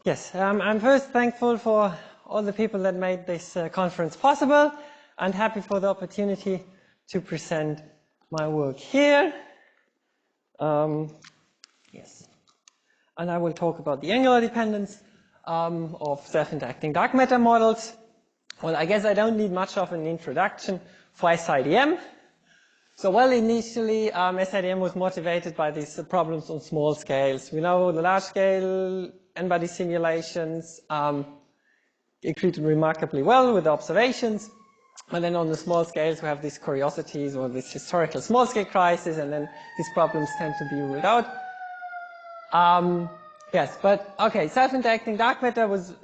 Yes, I'm first thankful for all the people that made this conference possible, and happy for the opportunity to present my work here. Yes, and I will talk about the angular dependence of self-interacting dark matter models. Well, I guess I don't need much of an introduction for SIDM. So, well, initially, SIDM was motivated by these problems on small scales. We know the large-scale n-body simulations it treated remarkably well with the observations. And then on the small scales, we have these curiosities or this historical small-scale crisis, and then these problems tend to be ruled out. Yes, but okay, self-interacting dark matter was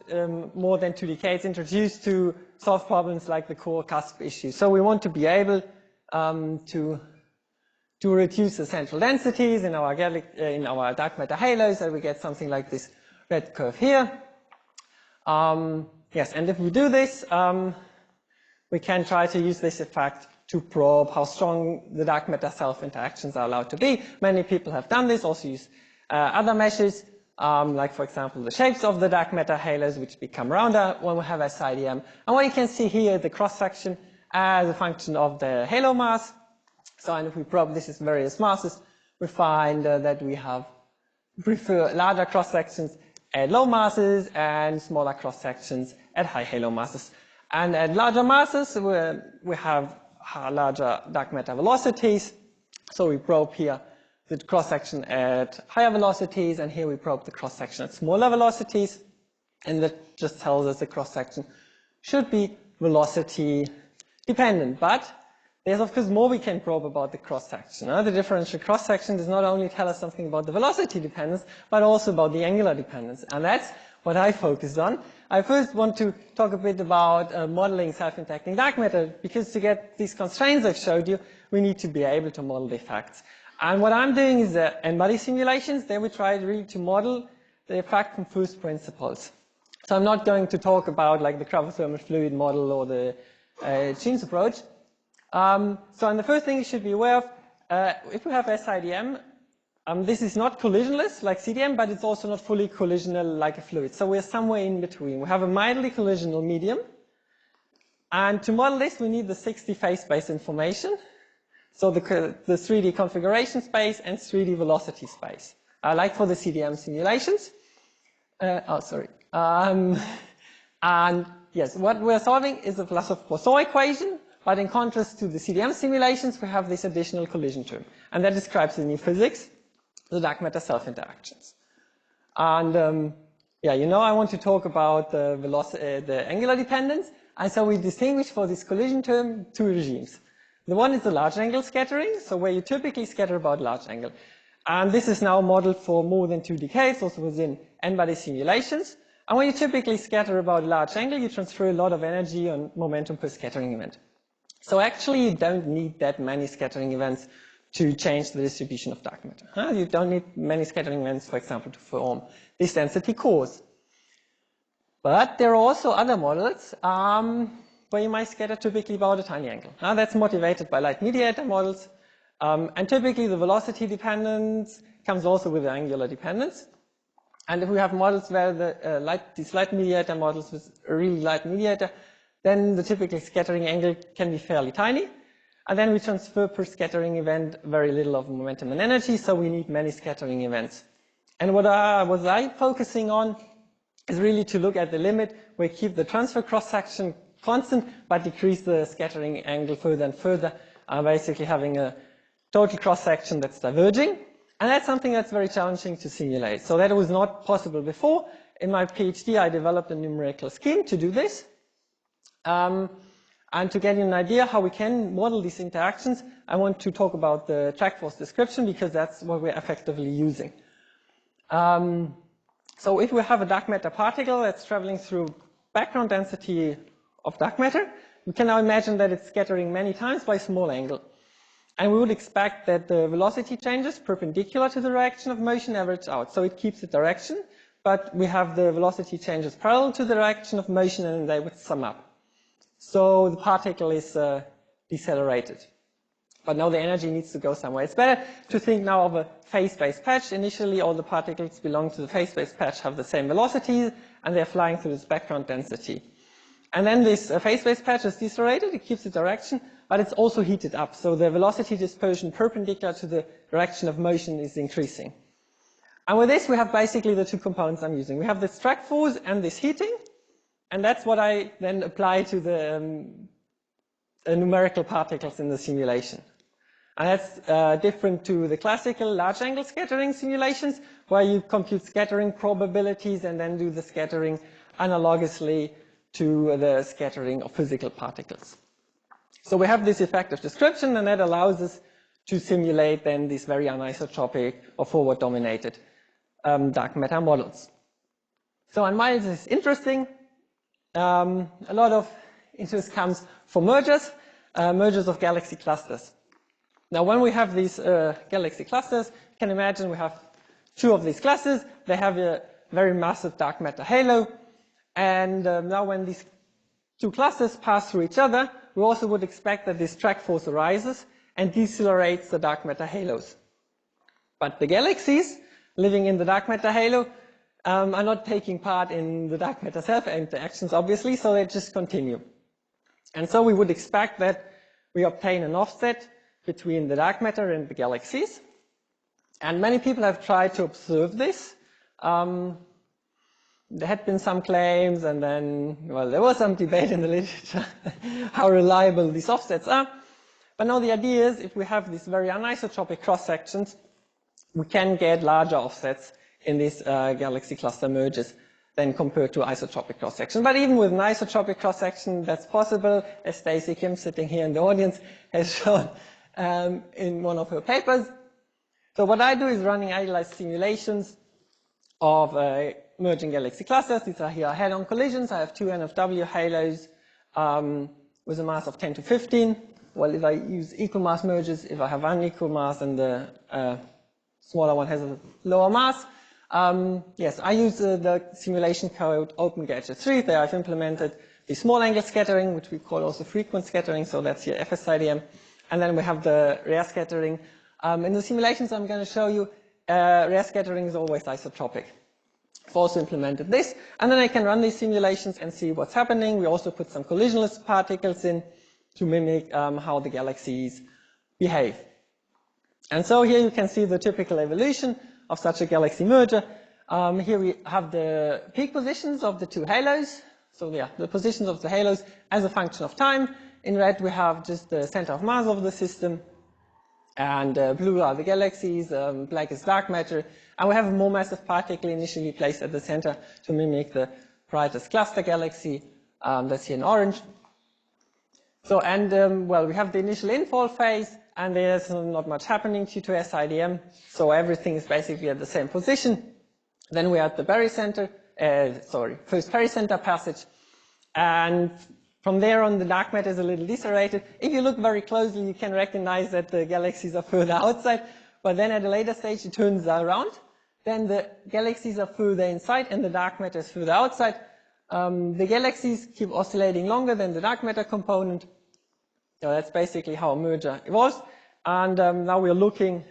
more than 2 decades introduced to solve problems like the core cusp issue. So we want to be able to reduce the central densities in our dark matter halos, so we get something like this red curve here. Yes, and if we do this, we can try to use this effect to probe how strong the dark matter self-interactions are allowed to be. Many people have done this, also use other measures, like for example the shapes of the dark matter halos, which become rounder when we have SIDM. And what you can see here, the cross-section as a function of the halo mass. So, and if we probe this as various masses, we find that we prefer larger cross-sections at low masses and smaller cross-sections at high halo masses. And at larger masses, we have larger dark matter velocities. So we probe here the cross-section at higher velocities, and here we probe the cross-section at smaller velocities. And that just tells us the cross-section should be velocity dependent. But there's, of course, more we can probe about the cross-section. The differential cross-section does not only tell us something about the velocity dependence, but also about the angular dependence. And that's what I focused on. I first want to talk a bit about modeling self-interacting dark matter, because to get these constraints I've showed you, we need to be able to model the effects. And what I'm doing is the n-body simulations. There we try really to model the effect from first principles. So I'm not going to talk about like the gravithermal fluid model or the Jeans approach. And the first thing you should be aware of, if we have SIDM, this is not collisionless like CDM, but it's also not fully collisional like a fluid. So we're somewhere in between. We have a mildly collisional medium. And to model this, we need the 60 phase space information. So the 3D configuration space and 3D velocity space, like for the CDM simulations. And yes, what we're solving is the Laplace-Poisson equation. But in contrast to the CDM simulations, we have this additional collision term. And that describes in new physics the dark matter self-interactions. And yeah, you know I want to talk about the angular dependence. And so we distinguish for this collision term 2 regimes. The one is the large angle scattering, so where you typically scatter about large angle. And this is now modeled for more than 2 decades, also within n-body simulations. And when you typically scatter about large angle, you transfer a lot of energy on momentum per scattering event. So actually, you don't need that many scattering events to change the distribution of dark matter. You don't need many scattering events, for example, to form these density cores. But there are also other models where you might scatter typically about a tiny angle. Now that's motivated by light mediator models. And typically, the velocity dependence comes also with the angular dependence. And if we have models where these light mediator models with a really light mediator, then the typical scattering angle can be fairly tiny. And then we transfer per scattering event very little of momentum and energy, so we need many scattering events. And what I'm focusing on is really to look at the limit where we keep the transfer cross-section constant, but decrease the scattering angle further and further, basically having a total cross-section that's diverging. And that's something that's very challenging to simulate. So that was not possible before. In my PhD, I developed a numerical scheme to do this. And to get you an idea how we can model these interactions, I want to talk about the track force description, because that's what we're effectively using. So if we have a dark matter particle that's traveling through background density of dark matter, we can now imagine that it's scattering many times by small angle. And we would expect that the velocity changes perpendicular to the direction of motion average out. So it keeps the direction, but we have the velocity changes parallel to the direction of motion, and they would sum up. So the particle is decelerated. but now the energy needs to go somewhere. It's better to think now of a phase-based patch. Initially, all the particles belong to the phase-based patch have the same velocity, and they're flying through this background density. And then this phase-based patch is decelerated, it keeps the direction, but it's also heated up. So the velocity dispersion perpendicular to the direction of motion is increasing. And with this, we have basically the two components I'm using. We have this drag force and this heating, and that's what I then apply to the numerical particles in the simulation. And that's different to the classical large angle scattering simulations, where you compute scattering probabilities and then do the scattering analogously to the scattering of physical particles. So we have this effective description, and that allows us to simulate then these very anisotropic or forward-dominated dark matter models. So, and why is this interesting? A lot of interest comes from mergers of galaxy clusters. Now, when we have these galaxy clusters, you can imagine we have two of these clusters. They have a very massive dark matter halo. And now when these two clusters pass through each other, we also would expect that this drag force arises and decelerates the dark matter halos. But the galaxies living in the dark matter halo are not taking part in the dark matter self interactions, obviously, so they just continue. And so we would expect that we obtain an offset between the dark matter and the galaxies. And many people have tried to observe this. There had been some claims, and then, well, there was some debate in the literature how reliable these offsets are. But now the idea is, if we have these very anisotropic cross-sections, we can get larger offsets in these galaxy cluster mergers than compared to isotropic cross-section. But even with an isotropic cross-section, that's possible, as Stacy Kim, sitting here in the audience, has shown in one of her papers. So what I do is running idealized simulations of merging galaxy clusters. These are here head-on collisions. I have two NFW halos with a mass of 10 to 15. Well, if I use equal mass mergers, if I have unequal mass and the smaller one has a lower mass. Yes, I use the simulation code OpenGadget3. There I've implemented the small angle scattering, which we call also frequent scattering. So that's here FSIDM. And then we have the rare scattering. In the simulations I'm going to show you, rare scattering is always isotropic. I've also implemented this, and then I can run these simulations and see what's happening. We also put some collisionless particles in to mimic how the galaxies behave. And so here you can see the typical evolution of such a galaxy merger. Here we have the peak positions of the two halos. So yeah, the positions of the halos as a function of time. In red we have just the center of mass of the system. And blue are the galaxies, black is dark matter. And we have a more massive particle initially placed at the center to mimic the brightest cluster galaxy. That's here in orange. So, and well, we have the initial infall phase, and there's not much happening due to SIDM. So everything is basically at the same position. Then we're at the barycenter, first pericenter passage. And from there on, the dark matter is a little decelerated. If you look very closely, you can recognize that the galaxies are further outside. But then at a later stage, it turns around. Then the galaxies are further inside, and the dark matter is further outside. The galaxies keep oscillating longer than the dark matter component. So that's basically how a merger evolves. And now we're looking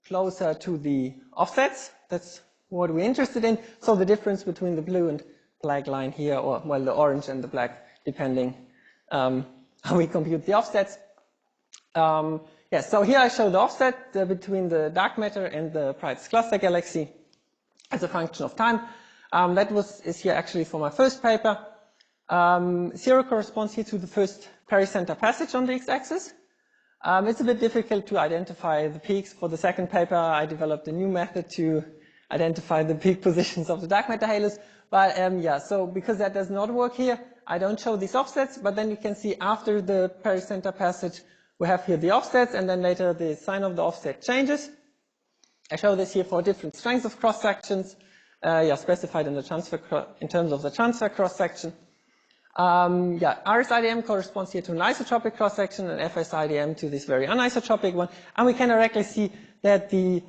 closer to the offsets. That's what we're interested in. So the difference between the blue and black line here, or well, the orange and the black, depending how we compute the offsets. Yes, so here I show the offset between the dark matter and the brightest cluster galaxy as a function of time. That is here actually for my first paper. 0 corresponds here to the first pericenter passage on the x-axis. It's a bit difficult to identify the peaks. For the second paper, I developed a new method to identify the peak positions of the dark matter halos. But yeah, so because that does not work here, I don't show these offsets, but then you can see after the pericenter passage, we have here the offsets, and then later the sign of the offset changes. I show this here for different strengths of cross-sections, yeah, specified in the transfer in terms of the transfer cross-section. Yeah, RSIDM corresponds here to an isotropic cross-section, and FSIDM to this very anisotropic one. And we can directly see that the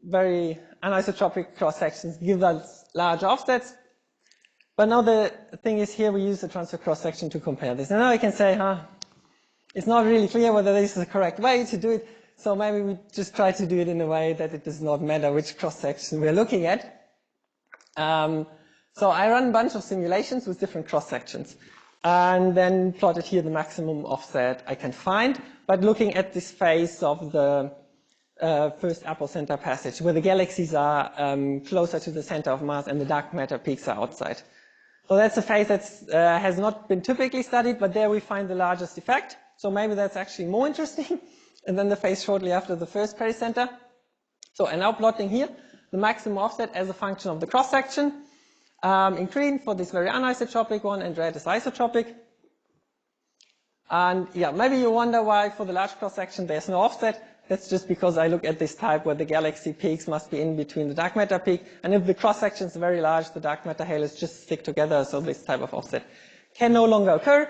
very anisotropic cross-sections give us large offsets. But now the thing is here we use the transfer cross-section to compare this. And now I can say, it's not really clear whether this is the correct way to do it. So maybe we just try to do it in a way that it does not matter which cross-section we're looking at. So I run a bunch of simulations with different cross-sections, and then plotted here the maximum offset I can find, but looking at this phase of the first apocenter passage, where the galaxies are closer to the center of mass and the dark matter peaks are outside. So that's a phase that has not been typically studied, but there we find the largest effect. So maybe that's actually more interesting. And then the phase shortly after the first pericenter. So I'm now plotting here the maximum offset as a function of the cross-section. In green for this very anisotropic one, and red is isotropic. And yeah, maybe you wonder why for the large cross-section there's no offset. That's just because I look at this type where the galaxy peaks must be in between the dark matter peak. And if the cross-section is very large, the dark matter halos just stick together, so this type of offset can no longer occur.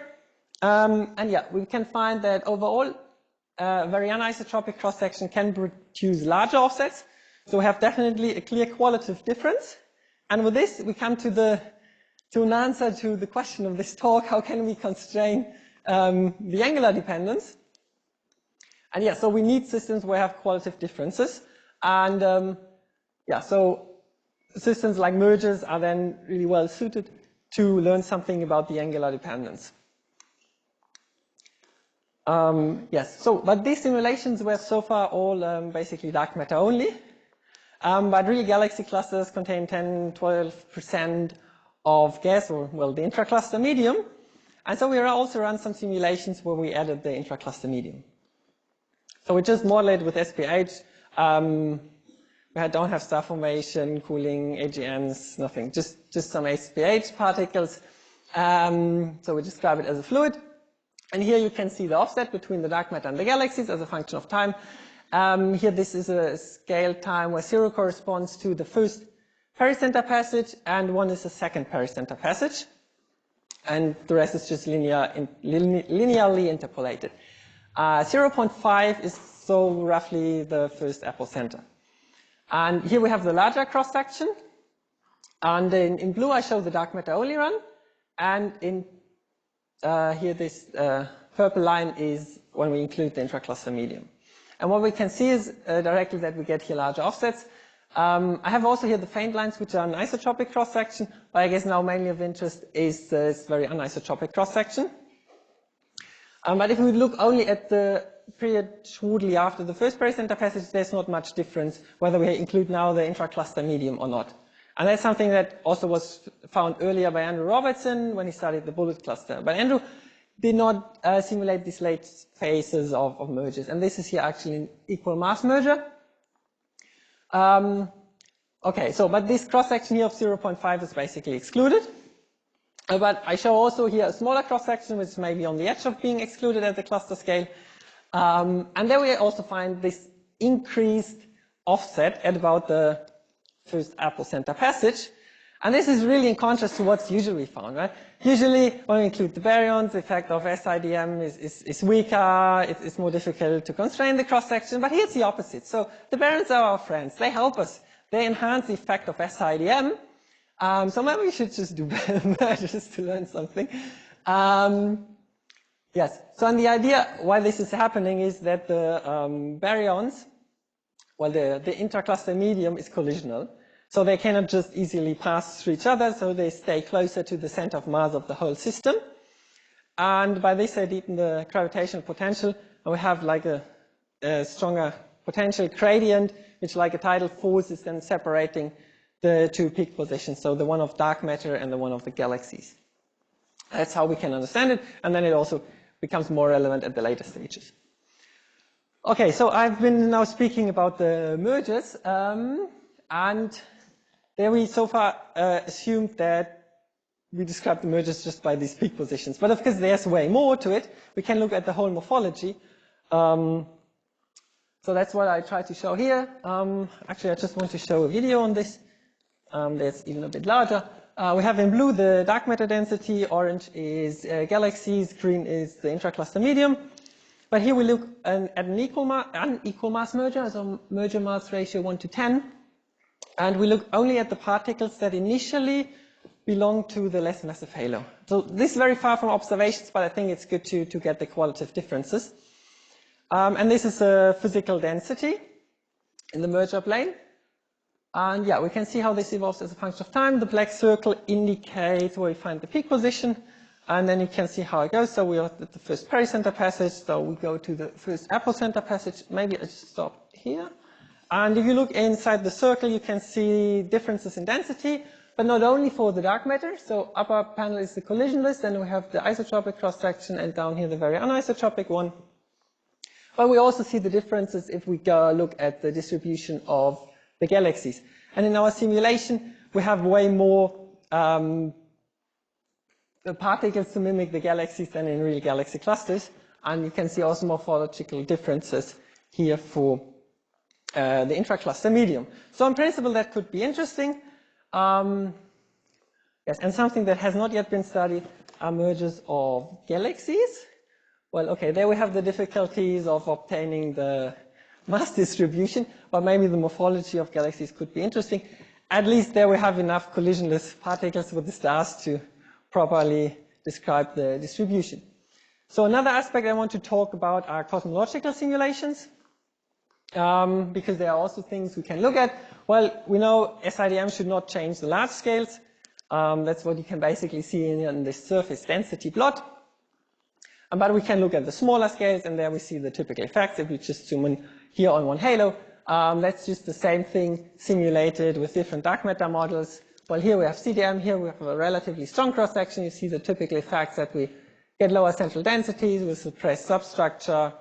And yeah, we can find that overall, very anisotropic cross-section can produce larger offsets. So we have definitely a clear qualitative difference. And with this, we come to an answer to the question of this talk: how can we constrain the angular dependence? And yeah, so we need systems where we have qualitative differences. And yeah, so systems like mergers are then really well suited to learn something about the angular dependence. Yes, so, but these simulations were so far all basically dark matter only. But really galaxy clusters contain 10–12% of gas, or well, the intracluster medium. And so we also run some simulations where we added the intracluster medium. So we just model it with SPH. We don't have star formation, cooling, AGNs, nothing, just some SPH particles. So we describe it as a fluid. And here you can see the offset between the dark matter and the galaxies as a function of time. Here this is a scale time where 0 corresponds to the first pericenter passage and 1 is the second pericenter passage. And the rest is just linearly interpolated. 0.5 is so roughly the first apocenter. And here we have the larger cross-section. And in blue I show the dark matter only run. And in here this purple line is when we include the intracluster medium. And what we can see is directly that we get here larger offsets. I have also here the faint lines, which are an isotropic cross-section, but I guess now mainly of interest is this very anisotropic cross-section. But if we look only at the period shortly after the first pericenter passage, there's not much difference whether we include now the intracluster medium or not. And that's something that also was found earlier by Andrew Robertson when he studied the bullet cluster. But Andrew did not simulate these late phases of mergers. And this is here actually an equal mass merger. Okay, so but this cross-section here of 0.5 is basically excluded. But I show also here a smaller cross-section, which may be on the edge of being excluded at the cluster scale. And there we also find this increased offset at about the first apocenter passage. And this is really in contrast to what's usually found, right? Usually, when we include the baryons, the effect of SIDM is weaker, it's more difficult to constrain the cross-section, but here's the opposite. So the baryons are our friends. They help us. They enhance the effect of SIDM. So maybe we should just do mergers to learn something. Yes, so and the idea why this is happening is that the baryons, well, the intracluster medium is collisional. So they cannot just easily pass through each other, so they stay closer to the center of mass of the whole system. And by this they deepen the gravitational potential, and we have like a stronger potential gradient, which like a tidal force is then separating the two peak positions, so the one of dark matter and the one of the galaxies. That's how we can understand it, and then it also becomes more relevant at the later stages. Okay, so I've been now speaking about the mergers, and there we so far assumed that we described the mergers just by these peak positions. But of course, there's way more to it. We can look at the whole morphology. So that's what I try to show here. Actually, I just want to show a video on this. That's even a bit larger. We have in blue the dark matter density, orange is galaxies, green is the intracluster medium. But here we look at an unequal mass merger, so merger mass ratio 1 to 10. And we look only at the particles that initially belong to the less massive halo. So this is very far from observations, but I think it's good to get the qualitative differences. And this is a physical density in the merger plane. And yeah, we can see how this evolves as a function of time. The black circle indicates where we find the peak position. And then you can see how it goes. So we are at the first pericenter passage. So we go to the first apocenter passage. Maybe I just stop here. And if you look inside the circle, you can see differences in density, but not only for the dark matter. So upper panel is the collisionless, then we have the isotropic cross-section, and down here the very anisotropic one. But we also see the differences if we go look at the distribution of the galaxies. And in our simulation, we have way more particles to mimic the galaxies than in real galaxy clusters. And you can see also morphological differences here for the intracluster medium. So in principle, that could be interesting. Yes, and something that has not yet been studied are mergers of galaxies. Well, okay, there we have the difficulties of obtaining the mass distribution, but maybe the morphology of galaxies could be interesting. At least there we have enough collisionless particles with the stars to properly describe the distribution. So another aspect I want to talk about are cosmological simulations. Because there are also things we can look at. Well, we know SIDM should not change the large scales. That's what you can basically see in this surface density plot. But we can look at the smaller scales, and there we see the typical effects. If we just zoom in here on one halo, that's just the same thing simulated with different dark matter models. Well, here we have CDM, here we have a relatively strong cross-section. You see the typical effects that we get lower central densities with suppressed substructure.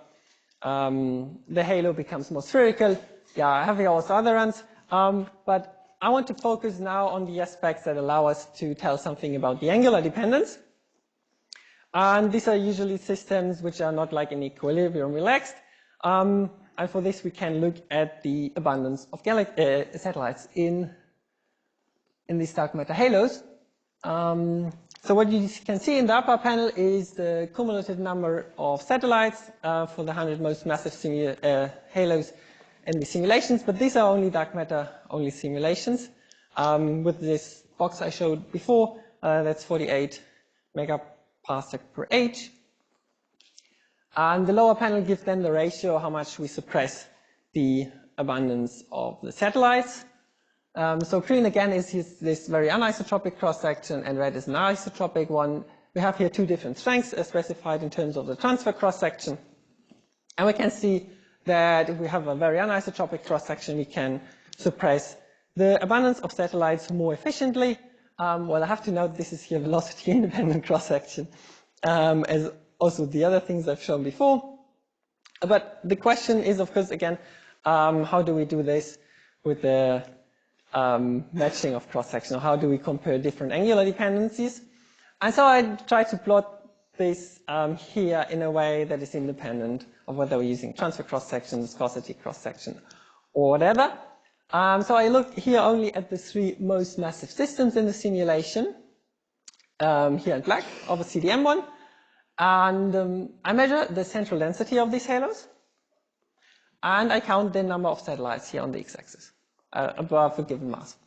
The halo becomes more spherical. Yeah, I have here also other ones. But I want to focus now on the aspects that allow us to tell something about the angular dependence. And these are usually systems which are not like in equilibrium relaxed. And for this, we can look at the abundance of satellites in these dark matter halos. So what you can see in the upper panel is the cumulative number of satellites for the 100 most massive halos in the simulations, but these are only dark matter only simulations. With this box I showed before, that's 48 megaparsec per age. And the lower panel gives then the ratio how much we suppress the abundance of the satellites. So green again is this very anisotropic cross-section, and red is an isotropic one. We have here two different strengths specified in terms of the transfer cross-section. And we can see that if we have a very anisotropic cross-section, we can suppress the abundance of satellites more efficiently. Well, I have to note this is here velocity-independent cross-section, as also the other things I've shown before. But the question is, of course, again, how do we do this with the matching of cross-section? How do we compare different angular dependencies? And so I try to plot this here in a way that is independent of whether we're using transfer cross-section, viscosity cross-section, or whatever. So I look here only at the three most massive systems in the simulation, here in black, of a CDM one. And I measure the central density of these halos. And I count the number of satellites here on the x-axis. Above a given mass.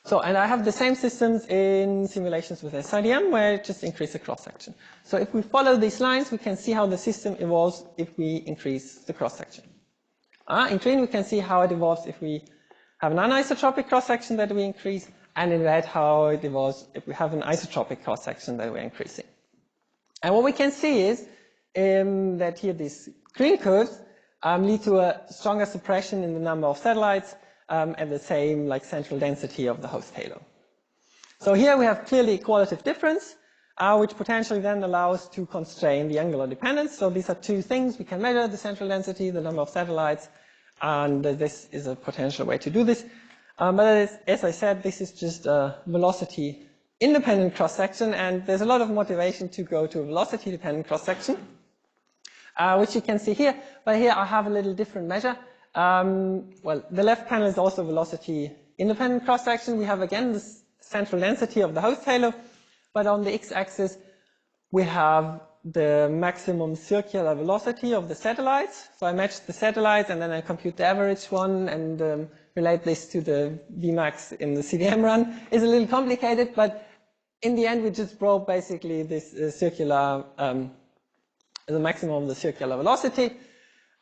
So, and I have the same systems in simulations with SIDM where I just increase the cross-section. So if we follow these lines, we can see how the system evolves if we increase the cross-section. In green, we can see how it evolves if we have an anisotropic cross-section that we increase, and in red, how it evolves if we have an isotropic cross-section that we're increasing. And what we can see is that here these green curves lead to a stronger suppression in the number of satellites at the same central density of the host halo. So here we have clearly a qualitative difference, which potentially then allows to constrain the angular dependence. So these are two things. We can measure the central density, the number of satellites, and this is a potential way to do this. But as I said, this is just a velocity-independent cross-section, and there's a lot of motivation to go to a velocity-dependent cross-section, which you can see here. But here I have a little different measure. Well, the left panel is also velocity-independent cross-section. We have, again, the central density of the host halo, but on the x-axis, we have the maximum circular velocity of the satellites. So I matched the satellites and then I compute the average one and relate this to the Vmax in the CDM run. It's a little complicated, but in the end we just probe basically this circular, the maximum of the circular velocity.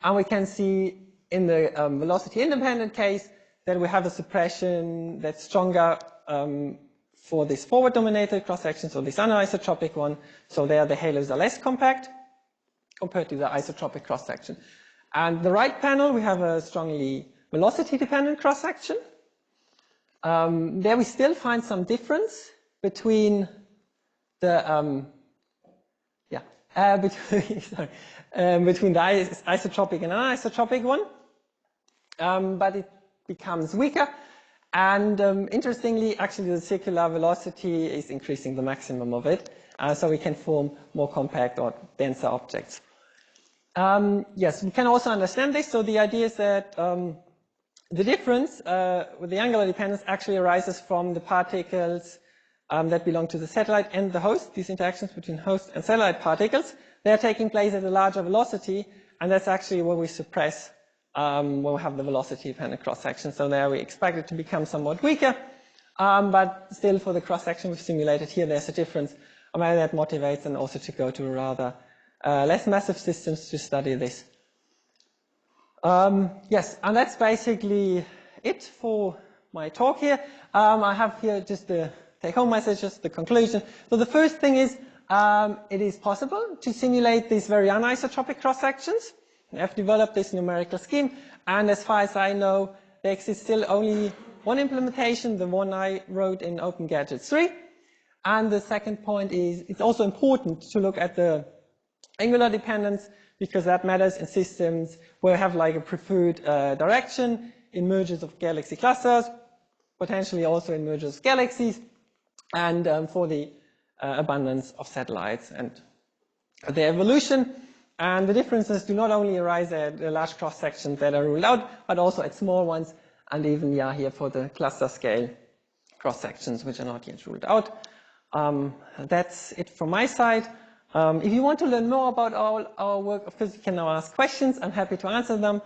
And we can see in the velocity independent case that we have a suppression that's stronger for this forward dominated cross section, so this anisotropic one. So there the halos are less compact compared to the isotropic cross section. And the right panel, we have a strongly velocity dependent cross section. There we still find some difference between the between the isotropic and anisotropic one, but it becomes weaker. And interestingly, actually the circular velocity is increasing the maximum of it, so we can form more compact or denser objects. Yes, we can also understand this. So the idea is that the difference with the angular dependence actually arises from the particles that belong to the satellite and the host, these interactions between host and satellite particles. They're taking place at a larger velocity, and that's actually where we suppress when we have the velocity-dependent cross-section. So there we expect it to become somewhat weaker, but still for the cross-section we've simulated here, there's a difference. Maybe that motivates and also to go to rather less massive systems to study this. Yes, and that's basically it for my talk here. I have here just the take-home messages, the conclusion. So the first thing is it is possible to simulate these very anisotropic cross-sections. I've developed this numerical scheme, and as far as I know, there exists still only one implementation, the one I wrote in OpenGadget 3. And the second point is it's also important to look at the angular dependence, because that matters in systems where we have like a preferred direction in mergers of galaxy clusters, potentially also in mergers of galaxies, and for the abundance of satellites and their evolution. And the differences do not only arise at the large cross sections that are ruled out, but also at small ones, and even here for the cluster scale cross sections which are not yet ruled out. That's it from my side. If you want to learn more about our work, of course you can now ask questions. I'm happy to answer them.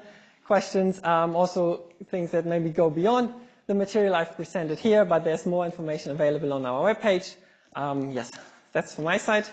Questions, also things that maybe go beyond the material I've presented here, but there's more information available on our webpage. Yes, that's from my side.